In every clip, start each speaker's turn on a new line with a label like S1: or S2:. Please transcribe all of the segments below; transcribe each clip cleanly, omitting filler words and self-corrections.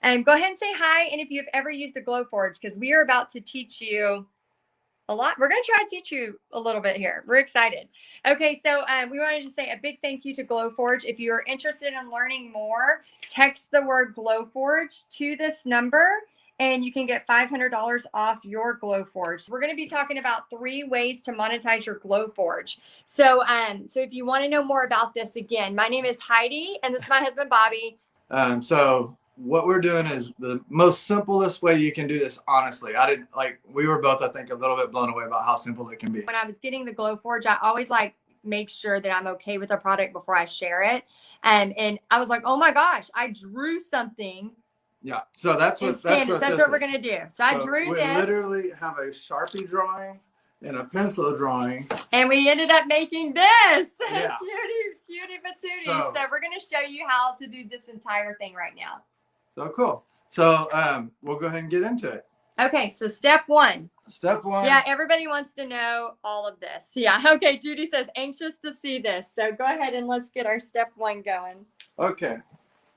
S1: And go ahead and say hi. And if you've ever used a Glowforge, because we are about to teach you a lot. We're going to try to teach you a little bit here. We're excited. Okay, so we wanted to say a big thank you to Glowforge. If you're interested in learning more, text the word Glowforge to this number, and you can get $500 off your Glowforge. We're going to be talking about 3 ways to monetize your Glowforge. So, so if you want to know more about this, again, my name is Heidi, and this is my husband, Bobby.
S2: So what we're doing is the most simplest way you can do this. Honestly, we were both, I think, a little bit blown away about how simple it can be.
S1: When I was getting the Glowforge, I always make sure that I'm okay with a product before I share it. And I was like, oh my gosh, I drew something.
S2: Yeah. So that's what
S1: we're going to do. So I drew
S2: we
S1: this.
S2: We literally have a Sharpie drawing and a pencil drawing.
S1: And we ended up making this.
S2: Yeah.
S1: Cutie patootie. So we're going to show you how to do this entire thing right now.
S2: So cool. So we'll go ahead and get into it.
S1: Okay, so step 1.
S2: Step 1.
S1: Yeah, everybody wants to know all of this. Yeah, okay, Judy says, anxious to see this. So go ahead and let's get our step 1 going.
S2: Okay,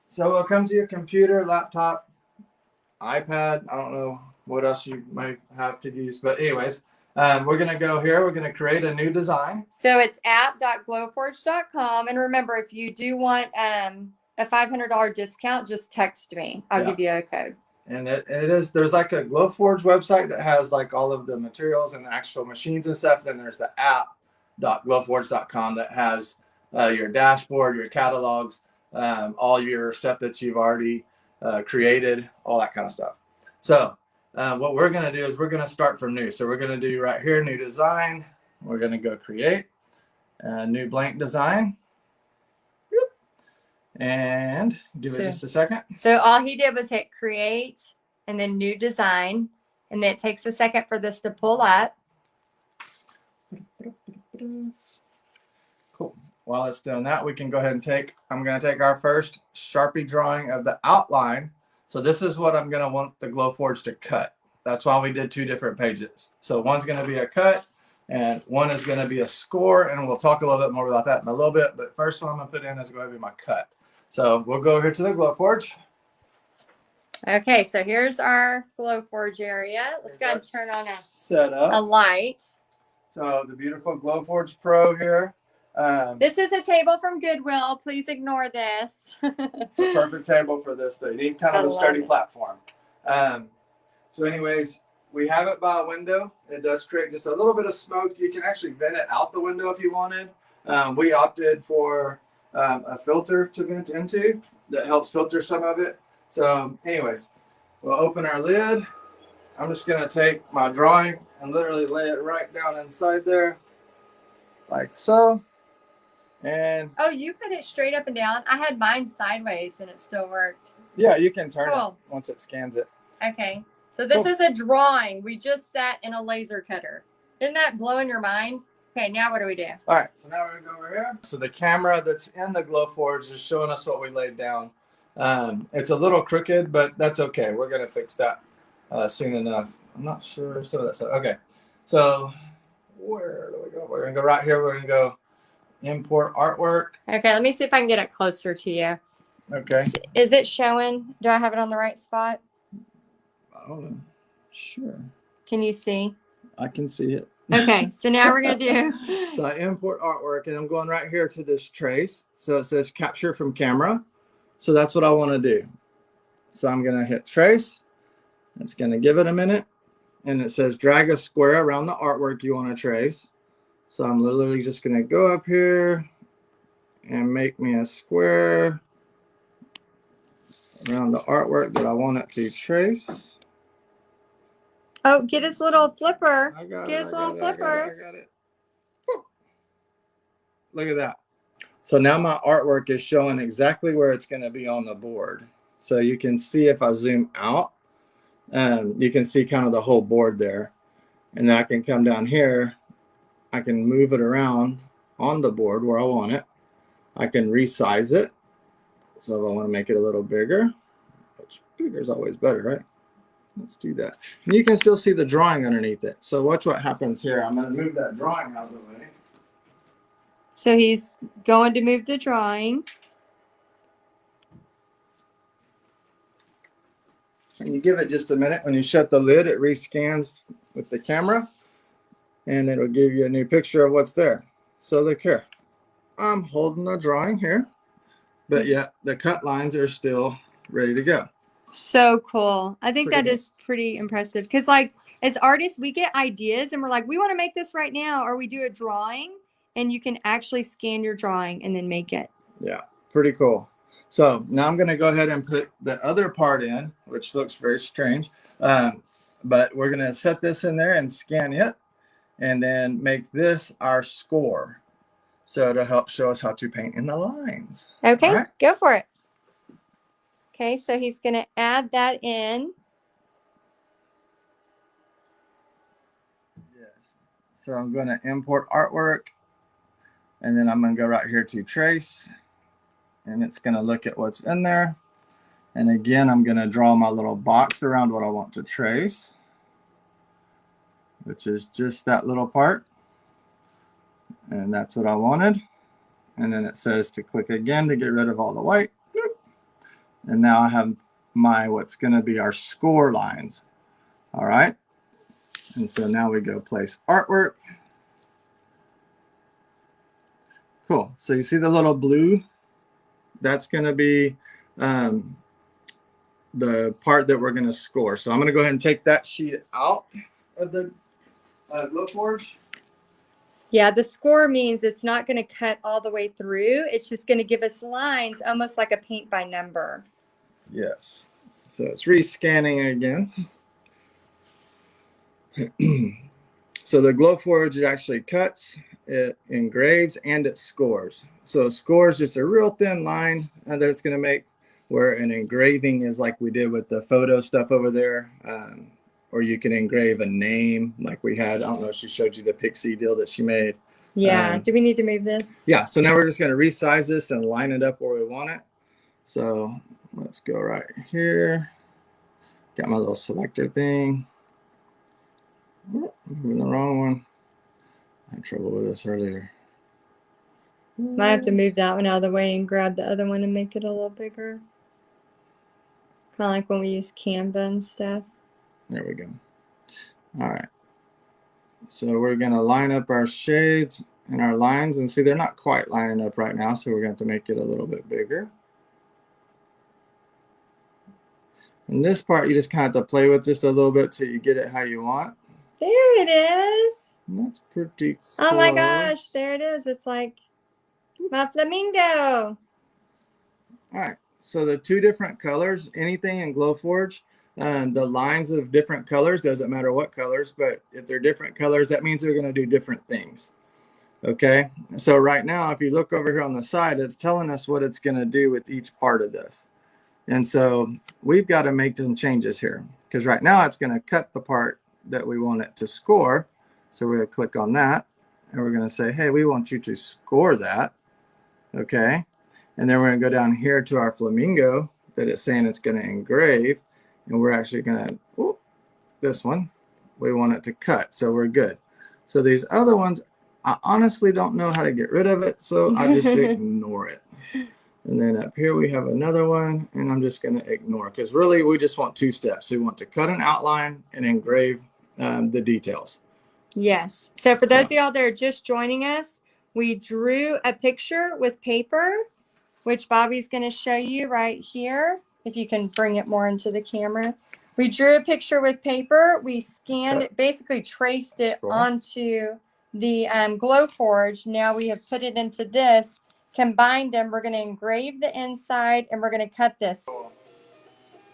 S2: so we'll come to your computer, laptop, iPad. I don't know what else you might have to use, but anyways, we're going to go here. We're going to create a new design.
S1: So it's app.glowforge.com. And remember, if you do want a $500 discount, just text me. I'll give you a code.
S2: And there's like a Glowforge website that has like all of the materials and the actual machines and stuff. Then there's the app.glowforge.com that has your dashboard, your catalogs, all your stuff that you've already created, all that kind of stuff. So what we're going to do is we're going to start from new. So we're going to do right here, new design. We're going to go create a new blank design. And give it just a second.
S1: So all he did was hit create and then new design. And then it takes a second for this to pull up.
S2: Cool. While it's doing that, we can go ahead and I'm going to take our first Sharpie drawing of the outline. So this is what I'm going to want the Glowforge to cut. That's why we did 2 different pages. So one's going to be a cut and one is going to be a score. And we'll talk a little bit more about that in a little bit. But first one I'm going to put in is going to be my cut. So we'll go here to the Glowforge.
S1: Okay, so here's our Glowforge area. Let's go ahead and turn on a light.
S2: So the beautiful Glowforge Pro here.
S1: This is a table from Goodwill. Please ignore this.
S2: It's a perfect table for this. They need kind of a sturdy platform. So anyways, we have it by a window. It does create just a little bit of smoke. You can actually vent it out the window if you wanted. We opted for a filter to vent into that helps filter some of it. So anyways, we'll open our lid. I'm just going to take my drawing and literally lay it right down inside there like so. And
S1: oh, you put it straight up and down? I had mine sideways and it still worked.
S2: Yeah, you can turn it once it scans it.
S1: Okay, so this is a drawing. We just sat in a laser cutter. Isn't that blowing your mind? Okay, now what do we do?
S2: All right, so now we're going to go over here. So the camera that's in the Glowforge is showing us what we laid down. It's a little crooked, but that's okay. We're going to fix that soon enough. I'm not sure some of that stuff. Okay, so where do we go? We're going to go right here. We're going to go import artwork.
S1: Okay, let me see if I can get it closer to you.
S2: Okay.
S1: Is it showing? Do I have it on the right spot?
S2: I don't know. Sure.
S1: Can you see?
S2: I can see it.
S1: Okay, so now we're going to do.
S2: So I import artwork and I'm going right here to this trace. So it says capture from camera. So that's what I want to do. So I'm going to hit trace. It's going to give it a minute. And it says drag a square around the artwork you want to trace. So I'm literally just going to go up here and make me a square around the artwork that I want it to trace.
S1: Oh, get his little flipper.
S2: I got
S1: get his little flipper.
S2: I got it. Look at that. So now my artwork is showing exactly where it's going to be on the board. So you can see if I zoom out, you can see kind of the whole board there. And then I can come down here. I can move it around on the board where I want it. I can resize it. So if I want to make it a little bigger, which bigger is always better, right? Let's do that. And you can still see the drawing underneath it. So watch what happens here. I'm going to move that drawing out of the way.
S1: So he's going to move the drawing.
S2: And you give it just a minute. When you shut the lid, it rescans with the camera, and it'll give you a new picture of what's there. So look here. I'm holding a drawing here, but yet the cut lines are still ready to go.
S1: So cool. I think
S2: Pretty
S1: that
S2: neat.
S1: is pretty impressive because, like, as artists, we get ideas and we're like, we want to make this right now, or we do a drawing and you can actually scan your drawing and then make it.
S2: Yeah, pretty cool. So now I'm going to go ahead and put the other part in, which looks very strange. But we're going to set this in there and scan it and then make this our score. So it'll help show us how to paint in the lines.
S1: Okay,
S2: All right.
S1: go for it. Okay, so he's going to add that in.
S2: Yes. So I'm going to import artwork, and then I'm going to go right here to trace, and it's going to look at what's in there. And again, I'm going to draw my little box around what I want to trace, which is just that little part. And that's what I wanted. And then it says to click again to get rid of all the white. And now I have my what's going to be our score lines. All right. And so now we go place artwork. Cool. So you see the little blue? That's going to be the part that we're going to score. So I'm going to go ahead and take that sheet out of the Glowforge.
S1: Yeah, the score means it's not going to cut all the way through. It's just going to give us lines, almost like a paint by number.
S2: Yes. So it's rescanning again. So the Glowforge actually cuts, it engraves, and it scores. So score is just a real thin line that it's going to make, where an engraving is like we did with the photo stuff over there. Or you can engrave a name like we had. I don't know if she showed you the pixie deal that she made.
S1: Yeah. Do we need to move this?
S2: Yeah. So now we're just going to resize this and line it up where we want it. So let's go right here. Got my little selector thing. Moving the wrong one. I had trouble with this earlier.
S1: Might have to move that one out of the way and grab the other one and make it a little bigger. Kind of like when we use Canva and stuff.
S2: There we go. All right. So we're going to line up our shades and our lines. And see, they're not quite lining up right now, so we're going to have to make it a little bit bigger. And this part, you just kind of have to play with just a little bit till you get it how you want.
S1: There it is.
S2: And that's pretty close.
S1: Oh my gosh, there it is. It's like my flamingo.
S2: All right. So the two different colors, anything in Glowforge, the lines of different colors, doesn't matter what colors, but if they're different colors, that means they're going to do different things. Okay. So right now, if you look over here on the side, it's telling us what it's going to do with each part of this. And so we've got to make some changes here, because right now it's going to cut the part that we want it to score. So we're going to click on that and we're going to say, hey, we want you to score that. Okay. And then we're going to go down here to our flamingo that it's saying it's going to engrave. And we're actually going to, this one, we want it to cut. So we're good. So these other ones, I honestly don't know how to get rid of it. So I just ignore it. And then up here we have another one, and I'm just going to ignore, because really we just want two steps. We want to cut an outline and engrave the details.
S1: Yes. So for those of y'all that are just joining us, we drew a picture with paper, which Bobby's going to show you right here. If you can bring it more into the camera. We drew a picture with paper. We scanned it, basically traced it onto the Glowforge. Now we have put it into this. Combined them, we're going to engrave the inside and we're going to cut this.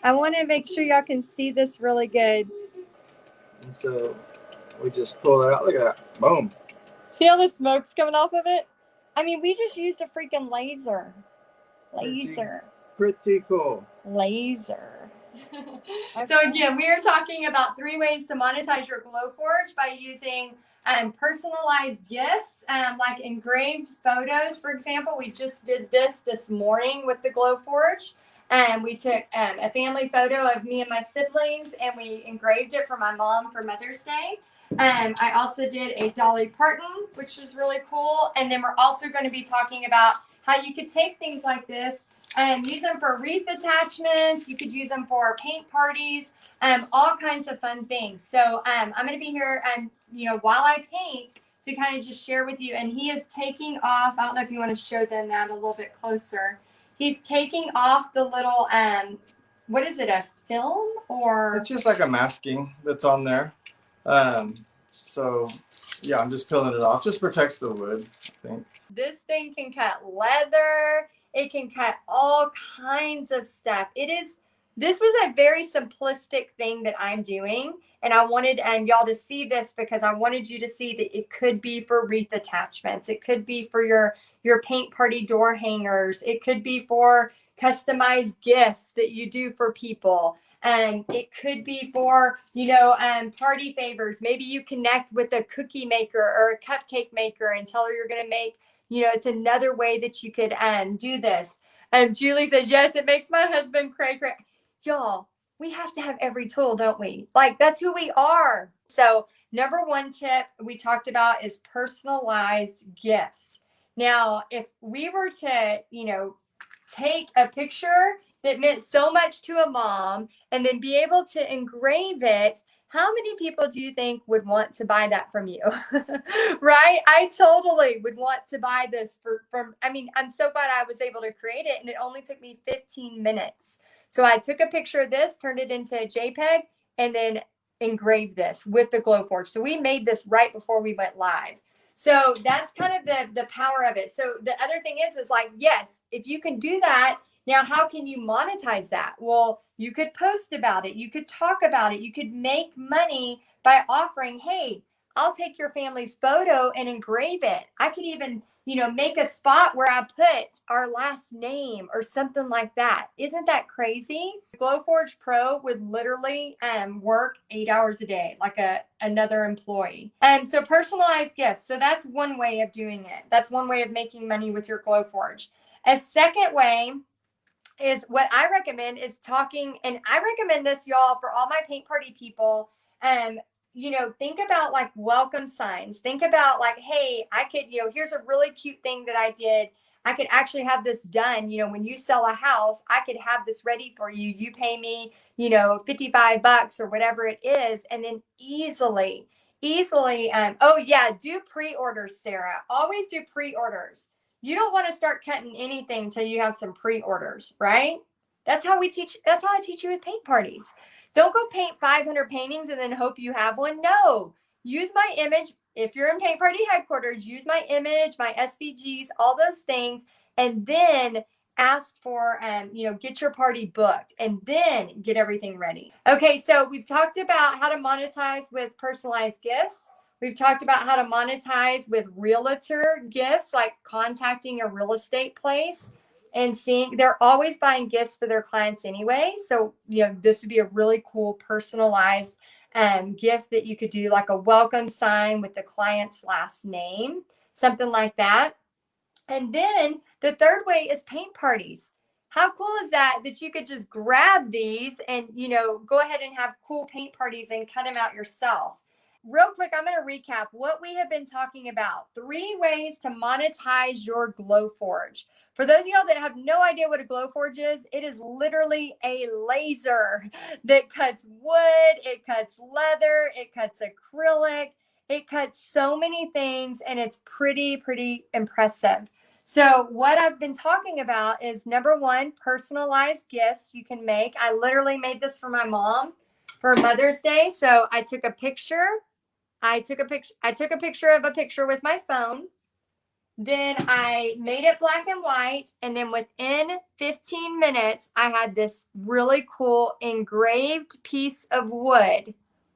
S1: I want to make sure y'all can see this really good.
S2: And so we just pull it out. Look at that. Boom.
S1: See all the smoke's coming off of it? I mean, we just used a freaking laser.
S2: Pretty cool.
S1: Laser. So again, we are talking about 3 ways to monetize your Glowforge by using personalized gifts, like engraved photos. For example, we just did this morning with the Glowforge. We took a family photo of me and my siblings, and we engraved it for my mom for Mother's Day. I also did a Dolly Parton, which is really cool. And then we're also going to be talking about how you could take things like this Use them for wreath attachments. You could use them for paint parties, all kinds of fun things. So I'm going to be here, while I paint to kind of just share with you. And he is taking off. I don't know if you want to show them that a little bit closer. He's taking off the little, what is it, a film or?
S2: It's just like a masking that's on there. So yeah, I'm just peeling it off. Just protects the wood, I think.
S1: This thing can cut leather. It can cut all kinds of stuff. This is a very simplistic thing that I'm doing. And I wanted y'all to see this because I wanted you to see that it could be for wreath attachments. It could be for your paint party door hangers. It could be for customized gifts that you do for people. It could be for, party favors. Maybe you connect with a cookie maker or a cupcake maker and tell her you're going to make, it's another way that you could do this. Julie says, yes, it makes my husband cray cray. Y'all, we have to have every tool, don't we? Like, that's who we are. So number one tip we talked about is personalized gifts. Now, if we were to, take a picture that meant so much to a mom and then be able to engrave it, how many people do you think would want to buy that from you? Right? I totally would want to buy this I'm so glad I was able to create it, and it only took me 15 minutes. So I took a picture of this, turned it into a JPEG, and then engraved this with the Glowforge. So we made this right before we went live. So that's kind of the power of it. So the other thing is like, yes, if you can do that, now how can you monetize that? Well, you could post about it. You could talk about it. You could make money by offering, hey, I'll take your family's photo and engrave it. I could even, make a spot where I put our last name or something like that. Isn't that crazy? Glowforge Pro would literally work 8 hours a day, like another employee. So personalized gifts. So that's one way of doing it. That's one way of making money with your Glowforge. A second way is what I recommend is talking, and I recommend this, y'all, for all my paint party people. Think about like welcome signs. Think about like, hey, I could, here's a really cute thing that I did. I could actually have this done. When you sell a house, I could have this ready for you. You pay me, $55 or whatever it is, and then easily. Oh yeah, do pre-orders, Sarah. Always do pre-orders. You don't want to start cutting anything until you have some pre-orders, right? That's how I teach you with paint parties. Don't go paint 500 paintings and then hope you have one. No, use my image. If you're in paint party headquarters, use my image, my SVGs, all those things, and then ask for, get your party booked and then get everything ready. Okay, so we've talked about how to monetize with personalized gifts. We've talked about how to monetize with realtor gifts, like contacting a real estate place and seeing they're always buying gifts for their clients anyway. So, this would be a really cool personalized gift that you could do, like a welcome sign with the client's last name, something like that. And then the third way is paint parties. How cool is that you could just grab these and, go ahead and have cool paint parties and cut them out yourself. Real quick, I'm going to recap what we have been talking about. 3 ways to monetize your Glowforge. For those of y'all that have no idea what a Glowforge is, it is literally a laser that cuts wood, it cuts leather, it cuts acrylic, it cuts so many things, and it's pretty impressive. So what I've been talking about is number 1, personalized gifts you can make. I literally made this for my mom for Mother's Day. So I took a picture. I took a picture of a picture with my phone. Then I made it black and white. And then within 15 minutes, I had this really cool engraved piece of wood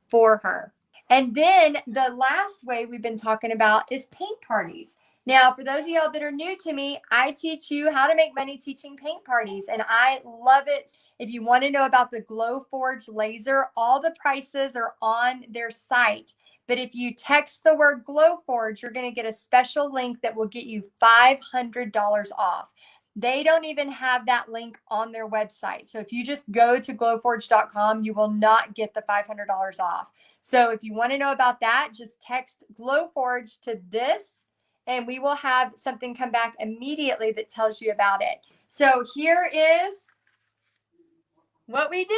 S1: for her. And then the last way we've been talking about is paint parties. Now, for those of y'all that are new to me, I teach you how to make money teaching paint parties, and I love it. If you want to know about the Glowforge laser, all the prices are on their site. But if you text the word Glowforge, you're going to get a special link that will get you $500 off. They don't even have that link on their website. So if you just go to glowforge.com, you will not get the $500 off. So if you want to know about that, just text Glowforge to this, and we will have something come back immediately that tells you about it. So here is what we did.